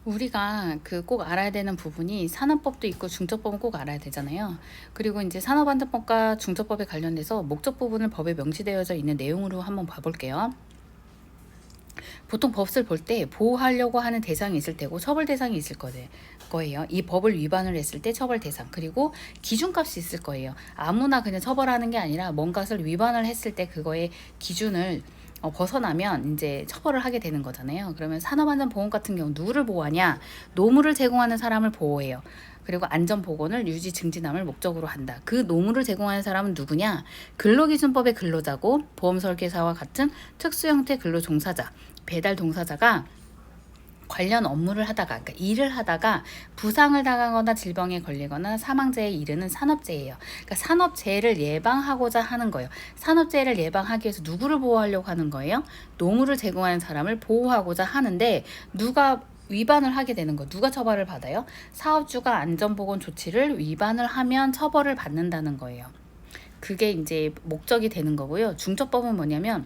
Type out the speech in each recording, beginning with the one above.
우리가 그 꼭 알아야 되는 부분이 산업법도 있고 중저법은 꼭 알아야 되잖아요. 그리고 이제 산업안전법과 중저법에 관련돼서 목적 부분을 법에 명시되어져 있는 내용으로 한번 봐볼게요. 보통 법을 볼 때 보호하려고 하는 대상이 있을 테고 처벌 대상이 있을 거예요. 이 법을 위반을 했을 때 처벌 대상, 그리고 기준값이 있을 거예요. 아무나 그냥 처벌하는 게 아니라 뭔가를 위반을 했을 때 그거의 기준을 벗어나면 이제 처벌을 하게 되는 거잖아요. 그러면 산업안전보험 같은 경우 누구를 보호하냐? 노무를 제공하는 사람을 보호해요. 그리고 안전보건을 유지 증진함을 목적으로 한다. 그 노무를 제공하는 사람은 누구냐? 근로기준법의 근로자고 보험설계사와 같은 특수형태 근로종사자, 배달 동사자가 관련 업무를 하다가, 그러니까 일을 하다가 부상을 당하거나 질병에 걸리거나 사망자에 이르는 산업재해예요. 그러니까 산업재해를 예방하고자 하는 거예요. 산업재해를 예방하기 위해서 누구를 보호하려고 하는 거예요? 노무를 제공하는 사람을 보호하고자 하는데 누가 위반을 하게 되는 거, 누가 처벌을 받아요? 사업주가 안전보건 조치를 위반을 하면 처벌을 받는다는 거예요. 그게 이제 목적이 되는 거고요. 중처법은 뭐냐면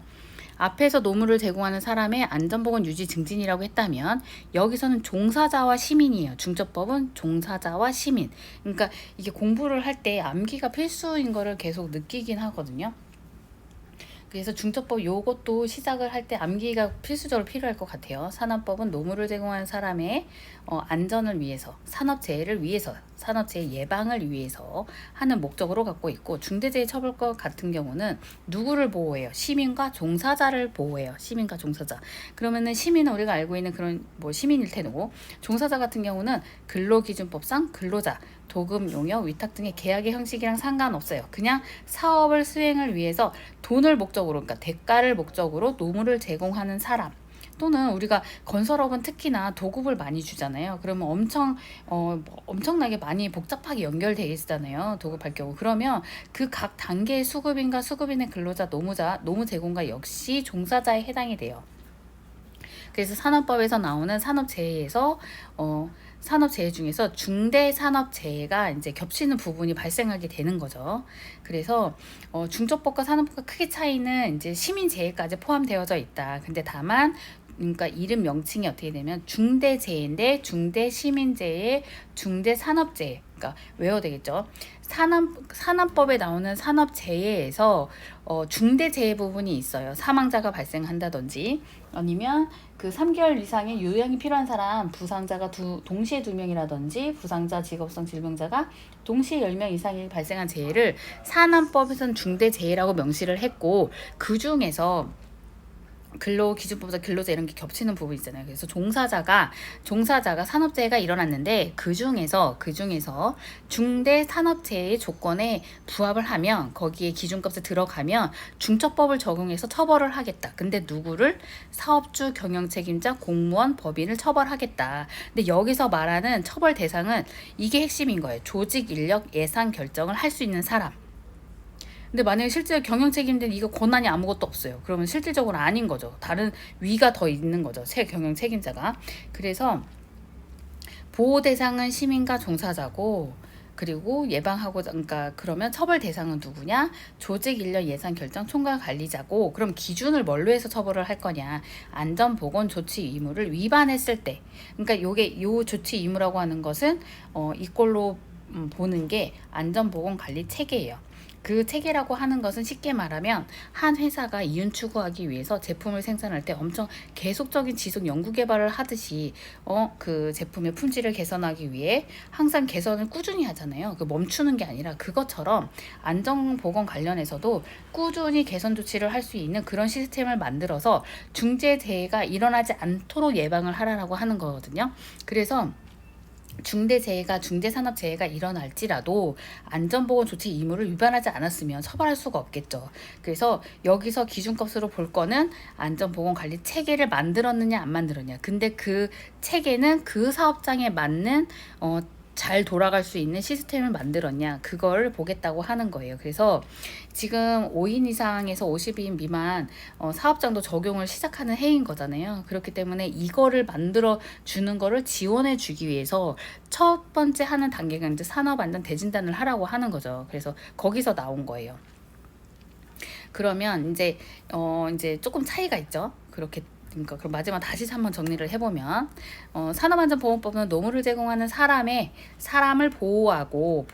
앞에서 노무를 제공하는 사람의 안전보건 유지 증진이라고 했다면 여기서는 종사자와 시민이에요. 중처법은 종사자와 시민. 그러니까 이게 공부를 할 때 암기가 필수인 거를 계속 느끼긴 하거든요. 그래서 중처법 요것도 시작을 할 때 암기가 필수적으로 필요할 것 같아요. 산업법은 노무를 제공하는 사람의 안전을 위해서, 산업재해를 위해서, 산업재해 예방을 위해서 하는 목적으로 갖고 있고, 중대재해처벌법 같은 경우는 누구를 보호해요? 시민과 종사자를 보호해요. 시민과 종사자. 그러면은 시민은 우리가 알고 있는 그런 뭐 시민일 테고, 종사자 같은 경우는 근로기준법상 근로자, 도금, 용역, 위탁 등의 계약의 형식이랑 상관없어요. 그냥 사업을 수행을 위해서 돈을 목적으로, 그러니까 대가를 목적으로 노무를 제공하는 사람, 또는 우리가 건설업은 특히나 도급을 많이 주잖아요. 그러면 엄청나게 많이 복잡하게 연결되어 있잖아요. 도급할 경우. 그러면 그 각 단계의 수급인과 수급인의 근로자, 노무 제공과 역시 종사자에 해당이 돼요. 그래서 산업법에서 나오는 산업재해에서 산업재해 중에서 중대산업재해가 이제 겹치는 부분이 발생하게 되는 거죠. 그래서 중저법과 산업법과 크게 차이는 이제 시민재해까지 포함되어져 있다. 근데 다만 그러니까 이름 명칭이 어떻게 되면 중대재해인데 중대시민재해, 중대산업재해. 그러니까 외워야 되겠죠. 산업법에 나오는 산업재해에서 중대재해 부분이 있어요. 사망자가 발생한다든지 아니면 그 3개월 이상의 요양이 필요한 사람, 부상자가 동시에 2명이라든지 부상자, 직업성 질병자가 동시에 10명 이상이 발생한 재해를 산업법에서는 중대재해라고 명시를 했고, 그 중에서 근로기준법에서 근로자 이런 게 겹치는 부분 있잖아요. 그래서 종사자가 산업재해가 일어났는데 그 중에서 중대 산업재해 조건에 부합을 하면, 거기에 기준값에 들어가면 중처법을 적용해서 처벌을 하겠다. 근데 누구를? 사업주, 경영책임자, 공무원, 법인을 처벌하겠다. 근데 여기서 말하는 처벌 대상은 이게 핵심인 거예요. 조직, 인력, 예산 결정을 할 수 있는 사람. 근데 만약에 실제 경영 책임자는 이거 권한이 아무것도 없어요. 그러면 실질적으로 아닌 거죠. 다른 위가 더 있는 거죠. 경영 책임자가. 그래서 보호 대상은 시민과 종사자고, 그리고 예방하고, 그러니까 그러면 처벌 대상은 누구냐? 조직, 인력, 예산 결정, 총괄 관리자고, 그럼 기준을 뭘로 해서 처벌을 할 거냐? 안전보건 조치 의무를 위반했을 때. 그러니까 요 조치 의무라고 하는 것은 이꼴로 보는 게 안전보건관리 체계예요. 그 체계라고 하는 것은 쉽게 말하면 한 회사가 이윤 추구하기 위해서 제품을 생산할 때 엄청 계속적인 지속 연구 개발을 하듯이 그 제품의 품질을 개선하기 위해 항상 개선을 꾸준히 하잖아요. 그 멈추는 게 아니라 그것처럼 안전보건 관련해서도 꾸준히 개선 조치를 할 수 있는 그런 시스템을 만들어서 중대재해가 일어나지 않도록 예방을 하라고 하는 거거든요. 그래서 중대산업재해가 일어날지라도 안전보건 조치 의무를 위반하지 않았으면 처벌할 수가 없겠죠. 그래서 여기서 기준값으로 볼 거는 안전보건관리 체계를 만들었느냐 안 만들었냐. 근데 그 체계는 그 사업장에 맞는 잘 돌아갈 수 있는 시스템을 만들었냐, 그걸 보겠다고 하는 거예요. 그래서 지금 5인 이상에서 50인 미만 사업장도 적용을 시작하는 해인 거잖아요. 그렇기 때문에 이거를 만들어 주는 거를 지원해 주기 위해서 첫 번째 하는 단계가 이제 산업안전 대진단을 하라고 하는 거죠. 그래서 거기서 나온 거예요. 그러면 이제 조금 차이가 있죠. 그렇게 그러니까 그럼 마지막 다시 한번 정리를 해보면 산업안전보건법은 노무를 제공하는 사람을 보호하고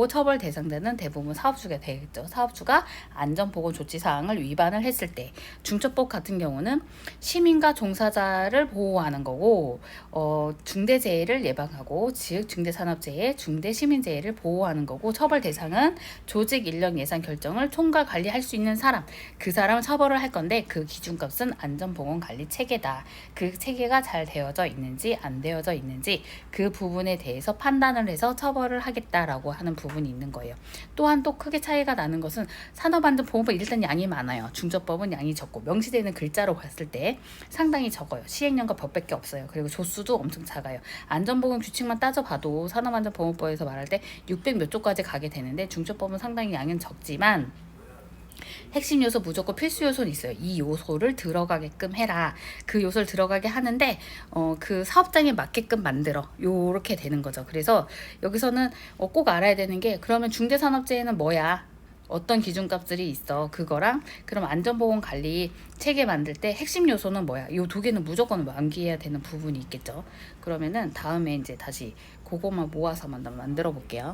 처벌 대상자는 대부분 사업주가 되겠죠. 사업주가 안전보건 조치 사항을 위반을 했을 때 중처법 같은 경우는 시민과 종사자를 보호하는 거고 중대재해를 예방하고 즉 중대산업재해, 중대시민재해를 보호하는 거고 처벌 대상은 조직 인력 예산 결정을 총괄 관리할 수 있는 사람 그 사람을 처벌을 할 건데 그 기준값은 안전보건관리 체계다. 그 체계가 잘 되어져 있는지 안 되어져 있는지 그 부분에 대해서 판단을 해서 처벌을 하겠다라고 하는 부분이 있는 거예요. 또한 또 크게 차이가 나는 것은 산업안전보건법 일단 양이 많아요. 중저법은 양이 적고 명시되는 글자로 봤을 때 상당히 적어요. 시행령과 법밖에 없어요. 그리고 조수도 엄청 작아요. 안전보건 규칙만 따져봐도 산업안전보건법에서 말할 때 600 몇 조까지 가게 되는데 중저법은 상당히 양은 적지만 핵심 요소 무조건 필수 요소는 있어요. 이 요소를 들어가게끔 해라. 그 요소를 들어가게 하는데 그 사업장에 맞게끔 만들어. 요렇게 되는 거죠. 그래서 여기서는 꼭 알아야 되는 게 그러면 중대산업재해는 뭐야? 어떤 기준값들이 있어. 그거랑 그럼 안전보건관리 체계 만들 때 핵심 요소는 뭐야? 요 두 개는 무조건 암기해야 되는 부분이 있겠죠. 그러면은 다음에 이제 다시 그것만 모아서 만들어 볼게요.